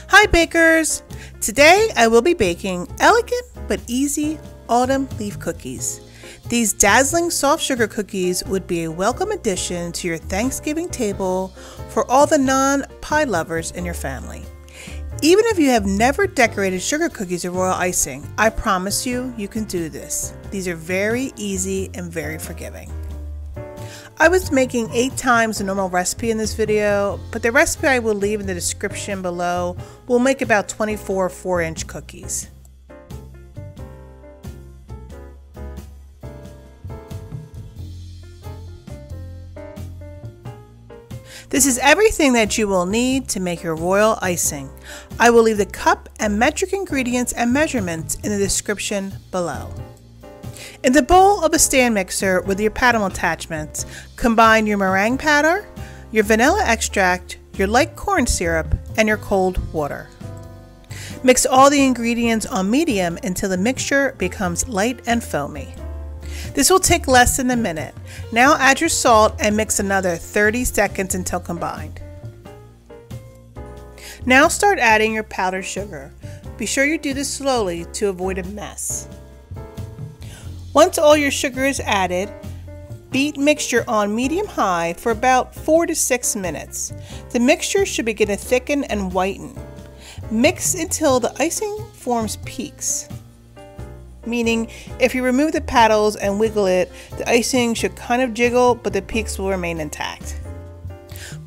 Hi bakers! Today I will be baking elegant but easy autumn leaf cookies. These dazzling soft sugar cookies would be a welcome addition to your Thanksgiving table for all the non-pie lovers in your family. Even if you have never decorated sugar cookies or royal icing, I promise you, you can do this. These are very easy and very forgiving. I was making 8 times the normal recipe in this video, but the recipe I will leave in the description below will make about 24 4-inch cookies. This is everything that you will need to make your royal icing. I will leave the cup and metric ingredients and measurements in the description below. In the bowl of a stand mixer with your paddle attachments, combine your meringue powder, your vanilla extract, your light corn syrup, and your cold water. Mix all the ingredients on medium until the mixture becomes light and foamy. This will take less than a minute. Now add your salt and mix another 30 seconds until combined. Now start adding your powdered sugar. Be sure you do this slowly to avoid a mess. Once all your sugar is added, beat mixture on medium-high for about 4 to 6 minutes. The mixture should begin to thicken and whiten. Mix until the icing forms peaks, meaning if you remove the paddles and wiggle it, the icing should kind of jiggle, but the peaks will remain intact.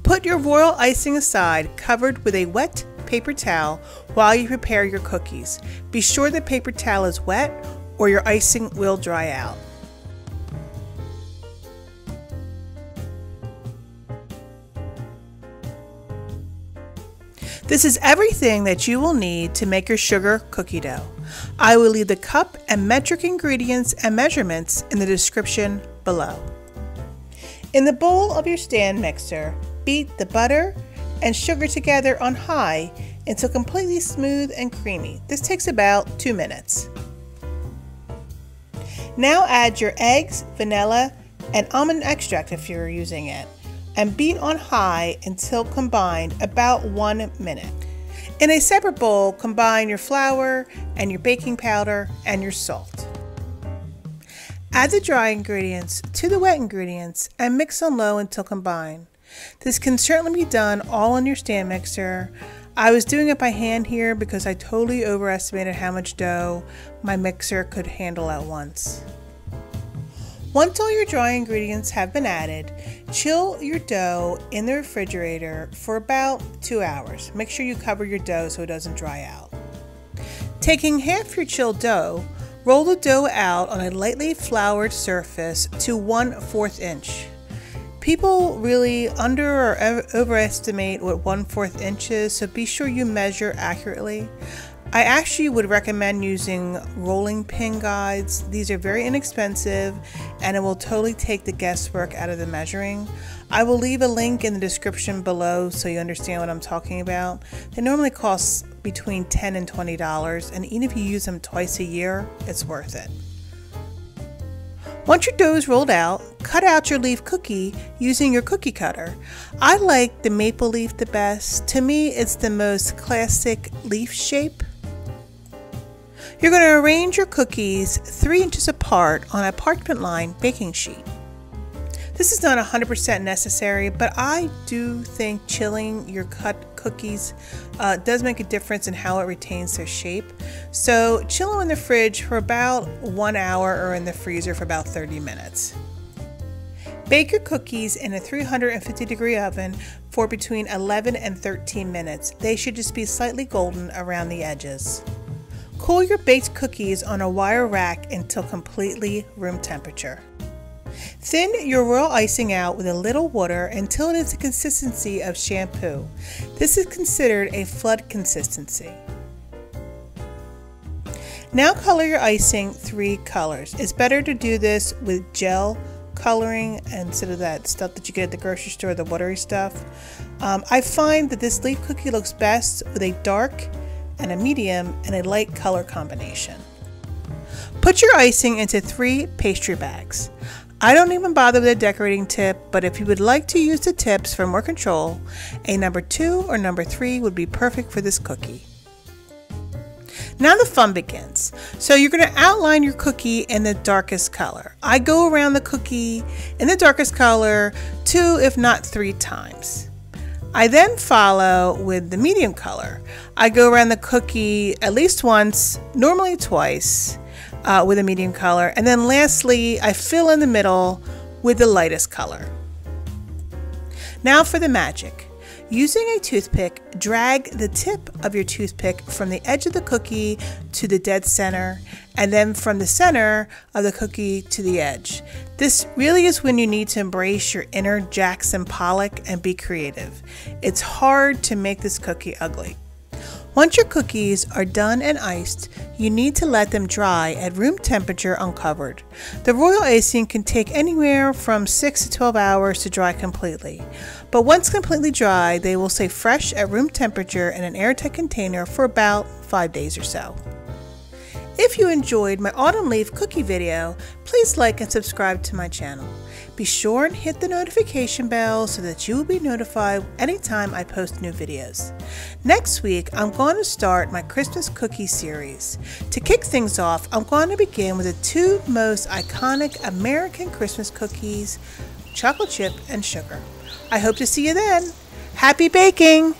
Put your royal icing aside, covered with a wet paper towel, while you prepare your cookies. Be sure the paper towel is wet, or your icing will dry out. This is everything that you will need to make your sugar cookie dough. I will leave the cup and metric ingredients and measurements in the description below. In the bowl of your stand mixer, beat the butter and sugar together on high until completely smooth and creamy. This takes about 2 minutes. Now add your eggs, vanilla, and almond extract if you're using it, and beat on high until combined about 1 minute. In a separate bowl, combine your flour and your baking powder and your salt. Add the dry ingredients to the wet ingredients and mix on low until combined. This can certainly be done all on your stand mixer. I was doing it by hand here because I totally overestimated how much dough my mixer could handle at once. Once all your dry ingredients have been added, chill your dough in the refrigerator for about 2 hours. Make sure you cover your dough so it doesn't dry out. Taking half your chilled dough, roll the dough out on a lightly floured surface to 1/4 inch. People really under or overestimate what 1/4 inch is, so be sure you measure accurately. I actually would recommend using rolling pin guides. These are very inexpensive and it will totally take the guesswork out of the measuring. I will leave a link in the description below so you understand what I'm talking about. They normally cost between $10 and $20, and even if you use them twice a year, it's worth it. Once your dough is rolled out, cut out your leaf cookie using your cookie cutter. I like the maple leaf the best. To me, it's the most classic leaf shape. You're going to arrange your cookies 3 inches apart on a parchment lined baking sheet. This is not 100% necessary, but I do think chilling your cut cookies does make a difference in how it retains their shape. So chill them in the fridge for about 1 hour or in the freezer for about 30 minutes. Bake your cookies in a 350-degree oven for between 11 and 13 minutes. They should just be slightly golden around the edges. Cool your baked cookies on a wire rack until completely room temperature. Thin your royal icing out with a little water until it is the consistency of shampoo. This is considered a flood consistency. Now color your icing 3 colors. It's better to do this with gel coloring instead of that stuff that you get at the grocery store, the watery stuff. I find that this leaf cookie looks best with a dark and a medium and a light color combination. Put your icing into 3 pastry bags. I don't even bother with a decorating tip, but if you would like to use the tips for more control, a number 2 or number 3 would be perfect for this cookie. Now the fun begins. So you're going to outline your cookie in the darkest color. I go around the cookie in the darkest color 2 if not 3 times. I then follow with the medium color. I go around the cookie at least once, normally twice, with a medium color, and then lastly I fill in the middle with the lightest color. Now for the magic. Using a toothpick, drag the tip of your toothpick from the edge of the cookie to the dead center, and then from the center of the cookie to the edge. This really is when you need to embrace your inner Jackson Pollock and be creative. It's hard to make this cookie ugly. Once your cookies are done and iced, you need to let them dry at room temperature uncovered. The royal icing can take anywhere from 6 to 12 hours to dry completely. But once completely dry, they will stay fresh at room temperature in an airtight container for about 5 days or so. If you enjoyed my autumn leaf cookie video, please like and subscribe to my channel. Be sure and hit the notification bell so that you will be notified anytime I post new videos. Next week, I'm going to start my Christmas cookie series. To kick things off, I'm going to begin with the 2 most iconic American Christmas cookies, chocolate chip and sugar. I hope to see you then. Happy baking!